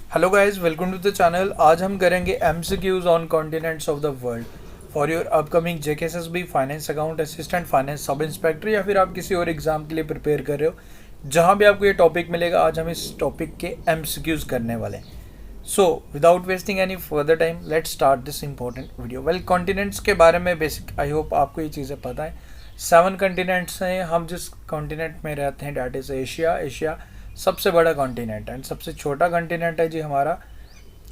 Hello guys, welcome to the channel. आज हम करेंगे MCQs on continents of the world for your upcoming JKSSB, finance account assistant, finance sub inspector या फिर आप किसी और एग्जाम के लिए प्रिपेयर कर रहे हो। जहां भी आपको ये टॉपिक मिलेगा, आज हम इस टॉपिक के एमसीक्यूज करने वाले हैं। So without wasting any further time, let's start this important video. Well, continents के बारे में बेसिक आई होप आपको ये चीज़ें पता है। 7 कॉन्टिनेंट्स हैं। हम जिस कॉन्टिनेंट में रहते हैं डैट इज़ एशिया। एशिया सबसे बड़ा कॉन्टिनेंट है एंड सबसे छोटा कॉन्टिनेंट है जी हमारा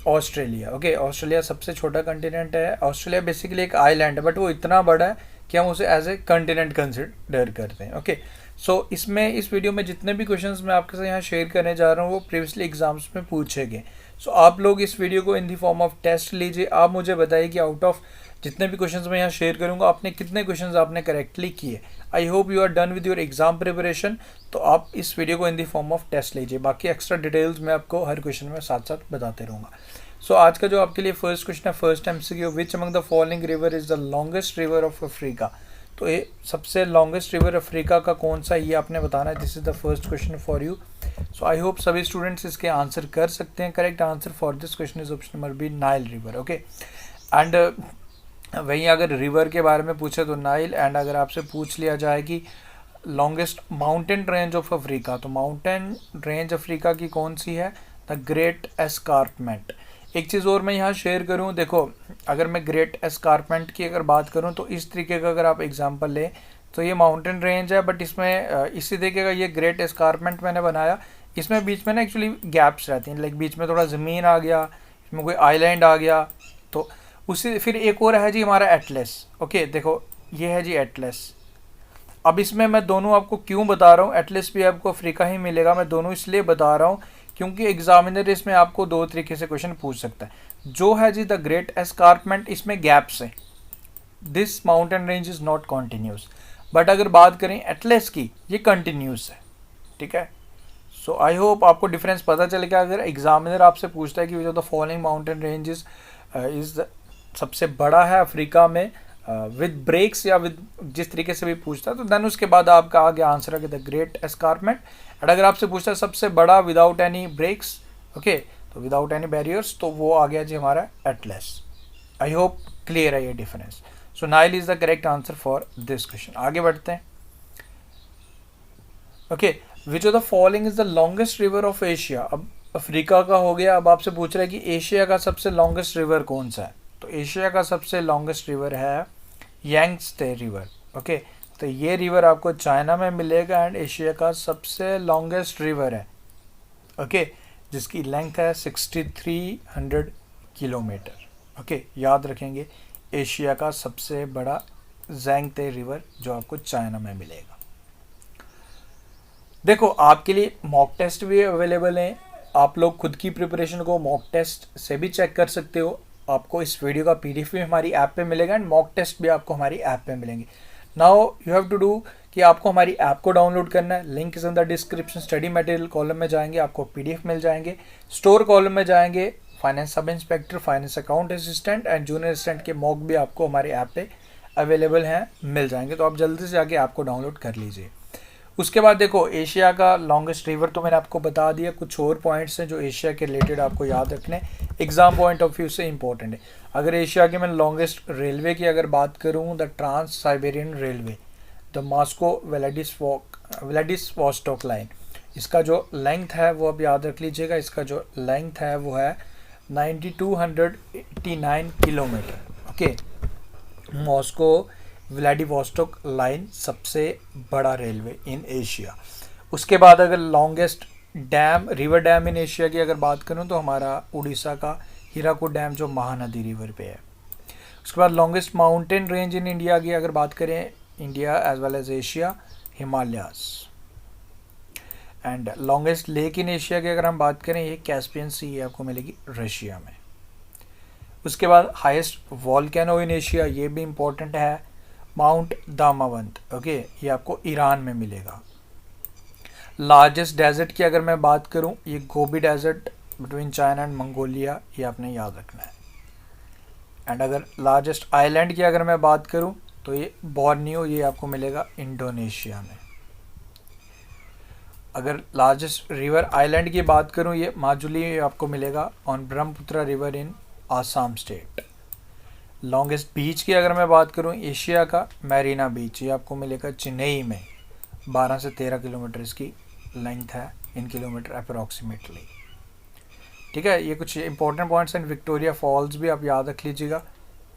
ऑस्ट्रेलिया। ओके, ऑस्ट्रेलिया सबसे छोटा कॉन्टिनेंट है। ऑस्ट्रेलिया बेसिकली एक आइलैंड है, बट वो इतना बड़ा है कि हम उसे एज ए कॉन्टिनेंट कंसिडर करते हैं। ओके, सो इसमें इस वीडियो में जितने भी क्वेश्चंस मैं आपके साथ यहाँ शेयर करने जा रहा हूँ वो प्रीवियसली एग्जाम्स में पूछे गए। सो आप लोग इस वीडियो को in the form of test लीजिए। आप मुझे बताइए कि आउट ऑफ जितने भी क्वेश्चंस मैं यहाँ शेयर करूँगा, आपने कितने क्वेश्चंस आपने करेक्टली किए। I hope you are done with your exam preparation. तो आप इस वीडियो को in the form of test लीजिए। बाकी एक्स्ट्रा डिटेल्स मैं आपको हर क्वेश्चन में साथ साथ बताते रहूँगा। सो आज का जो आपके लिए फर्स्ट क्वेश्चन है, first MCQ, which among the following river is the longest river of Africa. तो ये सबसे लॉन्गेस्ट रिवर अफ्रीका का कौन सा, ये आपने बताना है। This is the first question for you. So I hope सभी स्टूडेंट्स इसके आंसर कर सकते हैं। Correct answer for this question is option number B, Nile river. Okay, and वहीं अगर रिवर के बारे में पूछे तो नाइल, एंड अगर आपसे पूछ लिया जाए कि longest mountain range of Africa, तो माउंटेन रेंज अफ्रीका की कौन सी है, द ग्रेट एस्कार्पमेंट। एक चीज़ और मैं यहाँ शेयर करूँ, देखो अगर मैं ग्रेट एस्कार्पमेंट की अगर बात करूँ तो इस तरीके का अगर आप एग्जांपल लें तो ये माउंटेन रेंज है, बट इसमें इसी तरीके का ये ग्रेट एस्कार्पमेंट मैंने बनाया। इसमें बीच में ना एक्चुअली गैप्स रहती हैं, लाइक बीच में थोड़ा ज़मीन आ गया, इसमें कोई आइलैंड आ गया। तो उसी फिर एक और है जी हमारा एटलस। ओके, देखो ये है जी एटलस। अब इसमें मैं दोनों आपको क्यों बता रहा हूँ, एटलस भी आपको अफ्रीका ही मिलेगा, मैं दोनों इसलिए बता रहा हूँ क्योंकि एग्जामिनर इसमें आपको दो तरीके से क्वेश्चन पूछ सकता है। जो है जी द ग्रेट एस्कार्पमेंट, इसमें गैप्स है, this mountain range is not continuous. But अगर बात करें एटलस की, ये कंटिन्यूस है। ठीक है, सो आई होप आपको डिफरेंस पता चलेगा। अगर एग्जामिनर आपसे पूछता है कि जो the following mountain ranges is सबसे बड़ा है अफ्रीका में विद ब्रेक्स या विद जिस तरीके से भी पूछता है, तो देन उसके बाद आपका आगे आंसर है कि द ग्रेट एस्कार्पमेंट। एंड अगर आपसे पूछता है सबसे बड़ा विदाउट एनी ब्रेक्स, ओके, तो विदाउट एनी बैरियर्स, तो वो आ गया जी हमारा एटलस। आई होप क्लियर है ये difference. So Nile is the correct answer for this question. आगे बढ़ते हैं। Okay, which of the following is the longest river of Asia. अब अफ्रीका का हो गया, अब आपसे पूछ रहा है कि एशिया का सबसे लॉन्गेस्ट रिवर कौन सा है। तो एशिया का सबसे लॉन्गेस्ट रिवर है यांगत्से रिवर। ओके, तो ये रिवर आपको चाइना में मिलेगा एंड एशिया का सबसे लॉन्गेस्ट रिवर है। ओके, जिसकी लेंथ है 6300 किलोमीटर। ओके, याद रखेंगे एशिया का सबसे बड़ा यांगत्से रिवर जो आपको चाइना में मिलेगा। देखो आपके लिए मॉक टेस्ट भी अवेलेबल हैं। आप लोग खुद की प्रिपरेशन को मॉक टेस्ट से भी चेक कर सकते हो। आपको इस वीडियो का पीडीएफ भी हमारी ऐप पे मिलेगा एंड मॉक टेस्ट भी आपको हमारी ऐप पे मिलेंगे। Now you have to do कि आपको हमारी ऐप को डाउनलोड करना है। Link is in the description. Study material column में जाएंगे, आपको पीडीएफ मिल जाएंगे। स्टोर कॉलम में जाएंगे, finance sub inspector, finance account assistant and junior assistant के मॉक भी आपको हमारे ऐप पे अवेलेबल हैं, मिल जाएंगे। तो आप जल्दी से जाके ऐप को डाउनलोड कर लीजिए। उसके बाद देखो एशिया का लॉन्गेस्ट रिवर तो मैंने आपको बता दिया। कुछ और पॉइंट्स हैं जो एशिया के रिलेटेड आपको याद रखने, एग्जाम पॉइंट ऑफ व्यू से इंपॉर्टेंट है। अगर एशिया के मैं लॉन्गेस्ट रेलवे की अगर बात करूं, the trans Siberian railway, the Moscow Vladivostok line, इसका जो लेंथ है वो आप याद रख लीजिएगा। इसका जो लेंथ है वो है 9289 kilometre. Okay, Moscow Vladivostok line सबसे बड़ा रेलवे इन एशिया। उसके बाद अगर लॉन्गेस्ट डैम, रिवर डैम इन एशिया की अगर बात करूं तो हमारा उड़ीसा का हीराकुड डैम जो महानदी रिवर पे है। उसके बाद longest mountain range in India की अगर बात करें, India as well as Asia, Himalayas. And longest lake in Asia की अगर हम बात करें, ये कैस्पियन सी, ये आपको मिलेगी रशिया में। उसके बाद हाईएस्ट वॉल्केनो इन एशिया, ये भी इंपॉर्टेंट है, माउंट दामावंत। ओके, ये आपको ईरान में मिलेगा। लार्जेस्ट डेजर्ट की अगर मैं बात करूं, ये Gobi desert between China and Mongolia, ये आपने याद रखना है। एंड अगर लार्जेस्ट आइलैंड की अगर मैं बात करूं तो ये बोर्नियो, ये आपको मिलेगा इंडोनेशिया में। अगर लार्जेस्ट रिवर आइलैंड की बात करूँ, ये माजुली आपको मिलेगा on Brahmaputra river in Assam state. Longest beach की अगर मैं बात करूँ एशिया का, मैरीना बीच, ये आपको मिलेगा चेन्नई में। 12 से 13 किलोमीटर इसकी लेंथ है इन किलोमीटर अप्रोक्सीमेटली। ठीक है, ये कुछ इंपॉर्टेंट पॉइंट्स हैं। विक्टोरिया फॉल्स भी आप याद रख लीजिएगा।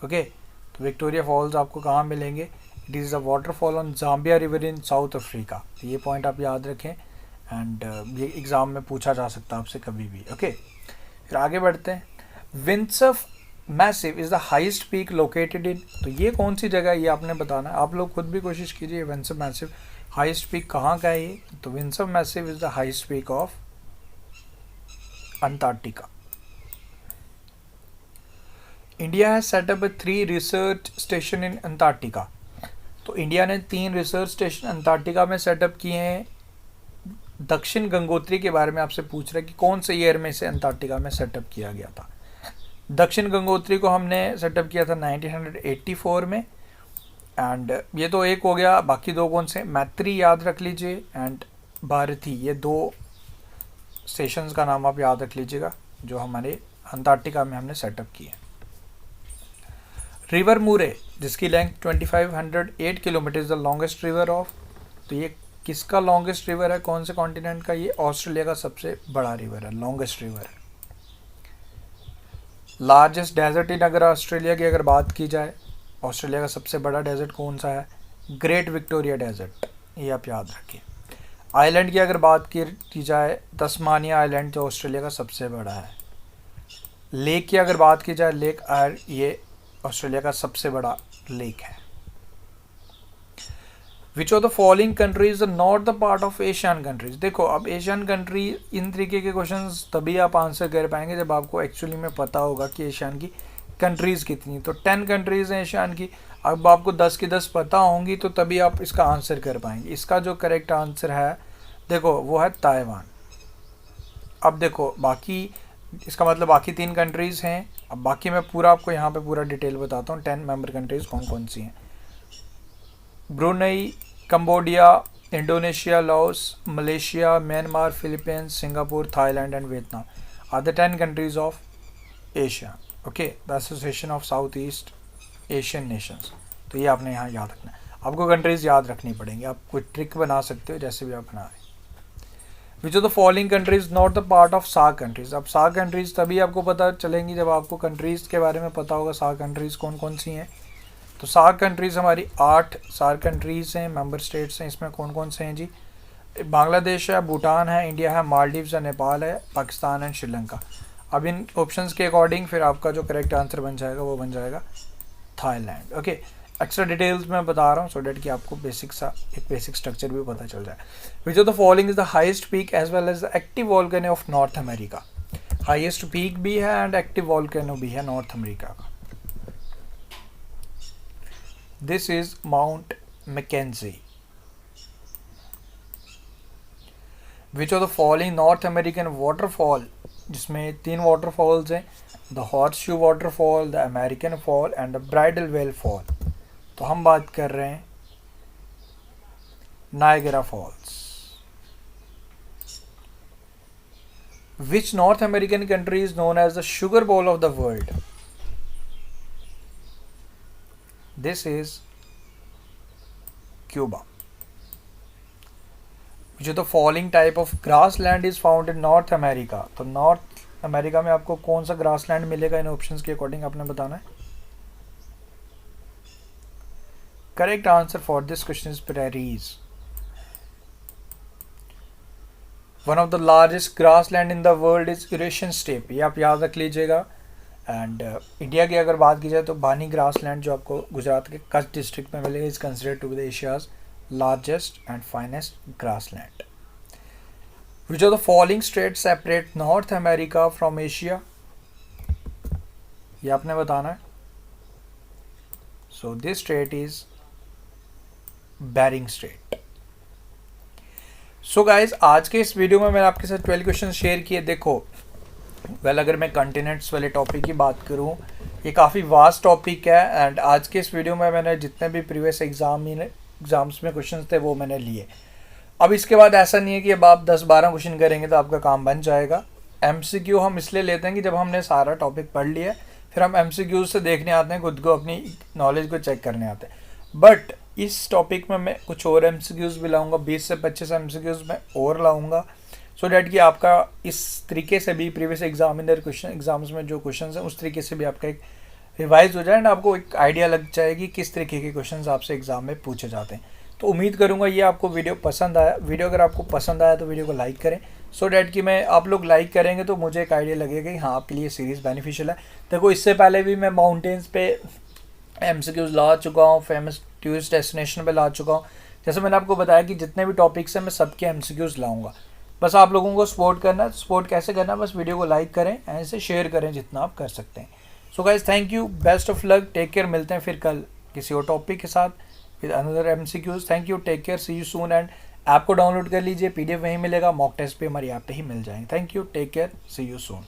ओके, तो विक्टोरिया फॉल्स आपको कहाँ मिलेंगे? It is a waterfall on Zambia river in south Africa. तो ये पॉइंट आप याद रखें एंड ये एग्ज़ाम में पूछा जा सकता है आपसे कभी भी। ओके, फिर आगे बढ़ते हैं। Vinson Massif is the highest peak located in, तो ये कौन सी जगह है ये आपने बताना है। आप लोग खुद भी कोशिश कीजिए, विंसफ मैसिव हाईएस्ट पीक कहाँ का है ये? तो Vinson Massif is the highest peak of Antarctica. India has set up 3 research station in Antarctica. तो इंडिया ने 3 रिसर्च स्टेशन अंटार्कटिका में सेटअप किए हैं। दक्षिण गंगोत्री के बारे में आपसे पूछ रहा है कि कौन से ईयर में से अंटार्कटिका में सेटअप किया गया था। दक्षिण गंगोत्री को हमने सेटअप किया था 1984 में। एंड ये तो एक हो गया, बाकी 2 कौन से? मैत्री याद रख लीजिए एंड भारती, ये 2 स्टेशंस का नाम आप याद रख लीजिएगा जो हमारे अंटार्कटिका में हमने सेटअप किए। रिवर मुरे जिसकी length 2508 kilometre is the longest river of, तो ये किसका लॉन्गेस्ट रिवर है, कौन से कॉन्टिनेंट का? ये ऑस्ट्रेलिया का सबसे बड़ा रिवर है, लॉन्गेस्ट रिवर है। लार्जेस्ट डेजर्ट इन, अगर ऑस्ट्रेलिया की अगर बात की जाए, ऑस्ट्रेलिया का सबसे बड़ा डेजर्ट कौन सा है? ग्रेट विक्टोरिया डेजर्ट, ये आप याद रखिए। आइलैंड की अगर बात की जाए, तस्मानिया आइलैंड जो ऑस्ट्रेलिया का सबसे बड़ा है। लेक की अगर बात की जाए, लेक आयर, ये ऑस्ट्रेलिया का सबसे बड़ा लेक है। विच of the following countries not the part of Asian countries? देखो, अब एशियन कंट्री, इन तरीके के क्वेश्चंस तभी आप आंसर कर पाएंगे जब आपको एक्चुअली में पता होगा कि एशियन की कंट्रीज़ कितनी। तो 10 कंट्रीज़ हैं एशियन की, अब आपको 10 की 10 पता होंगी तो तभी आप इसका आंसर कर पाएंगे। इसका जो करेक्ट आंसर है देखो वो है ताइवान। अब देखो बाकी, इसका मतलब बाकी 3 कंट्रीज़ हैं। अब बाकी मैं पूरा आपको यहाँ पे पूरा डिटेल बताता हूँ 10 मेंबर कंट्रीज़ कौन कौन सी हैं। Brunei, Cambodia, Indonesia, Laos, Malaysia, Myanmar, Philippines, Singapore, Thailand and Vietnam are the 10 countries of Asia. Okay, the Association of South East Asian Nations. तो ये आपने यहाँ याद रखना है। आपको कंट्रीज़ याद रखनी पड़ेंगी, आप कोई ट्रिक बना सकते हो जैसे भी आप बना रहे। Which of the following countries not the part of SAARC countries? अब सार्क कंट्रीज तभी आपको पता चलेंगी जब आपको कंट्रीज़ के बारे में पता होगा सार्क कंट्रीज़ कौन कौन सी हैं। तो सार्क कंट्रीज़ हमारी 8 सार्क कंट्रीज़ हैं, मेंबर स्टेट्स हैं। इसमें कौन कौन से हैं जी? बांग्लादेश है, भूटान है, इंडिया है, मालदीव्स है, नेपाल है, पाकिस्तान है, श्रीलंका। अब इन ऑप्शंस के अकॉर्डिंग फिर आपका जो करेक्ट आंसर बन जाएगा वो बन जाएगा थाईलैंड। ओके, एक्स्ट्रा डिटेल्स मैं बता रहा हूँ सो डेट कि आपको एक बेसिक स्ट्रक्चर भी पता चल जाए। Which of the following is the highest peak as well as the active volcano of North America? Highest peak भी है एंड एक्टिव वॉल्केनो भी है नॉर्थ अमेरिका का। This is Mount McKenzie. Which of the following North American waterfall, जिसमें 3 waterfalls हैं, the horseshoe waterfall, the American fall and the bridal veil fall. तो हम बात कर रहे हैं Niagara Falls. Which North American country is known as the sugar bowl of the world? This is Cuba. जो the following type of grass land is found in North America? तो North America में आपको कौन सा grass land मिलेगा? इन options के according आपने बताना है। Correct answer for this question is prairies. One of the largest grass land in the world is Eurasian step, ये आप याद रख लीजिएगा। एंड इंडिया की अगर बात की जाए तो बानी ग्रास लैंड जो आपको गुजरात के कच्छ डिस्ट्रिक्ट में मिलेगा is considered to be the Asia's largest and finest grassland. Which of the following states separate North America from Asia? ये आपने बताना है। So this state is Bering Strait. So guys, आज के इस वीडियो में मैंने आपके साथ 12 क्वेश्चन शेयर किए। देखो अगर मैं कंटिनेंट्स वाले टॉपिक की बात करूँ, ये काफ़ी वास्ट टॉपिक है एंड आज के इस वीडियो में मैंने जितने भी प्रीवियस एग्जाम्स में क्वेश्चंस थे वो मैंने लिए। अब इसके बाद ऐसा नहीं है कि अब आप 10-12 क्वेश्चन करेंगे तो आपका काम बन जाएगा। एमसीक्यू हम इसलिए लेते हैं कि जब हमने सारा टॉपिक पढ़ लिया फिर हम एमसीक्यू से देखने आते हैं, खुद को अपनी नॉलेज को चेक करने आते हैं। बट इस टॉपिक में मैं कुछ और एमसीक्यूज़ भी लाऊंगा, 20 से 25 एमसीक्यूज़ मैं और लाऊंगा, सो डैट कि आपका इस तरीके से भी प्रीवियस एग्जाम्स में जो क्वेश्चन हैं उस तरीके से भी आपका एक रिवाइज हो जाए एंड आपको एक आइडिया लग जाएगी किस तरीके के क्वेश्चंस आपसे एग्जाम में पूछे जाते हैं। तो उम्मीद करूंगा ये आपको वीडियो पसंद आया। वीडियो अगर आपको पसंद आया तो वीडियो को लाइक करें, सो डैट कि मैं आप लोग लाइक करेंगे तो मुझे एक आइडिया लगेगा कि हाँ आपके लिए सीरीज़ बेनिफिशियल है। देखो इससे पहले भी मैं माउंटेन्स पे एमसीक्यूज ला चुका हूँ, फेमस टूरिस्ट डेस्टिनेशन पे ला चुका हूँ। जैसे मैंने आपको बताया कि जितने भी टॉपिक्स हैं मैं सबके एमसीक्यूज लाऊंगा। बस आप लोगों को सपोर्ट करना है। सपोर्ट कैसे करना है, बस वीडियो को लाइक करें एंड इसे शेयर करें जितना आप कर सकते हैं। So guys thank you, best of luck, take care. मिलते हैं फिर कल किसी और टॉपिक के साथ with another MCQs. Thank you, take care, see you soon. And app को डाउनलोड कर लीजिए, पीडीएफ वहीं मिलेगा, मॉक टेस्ट भी हमारी ऐप पे ही मिल जाएंगे। Thank you, take care, see you soon.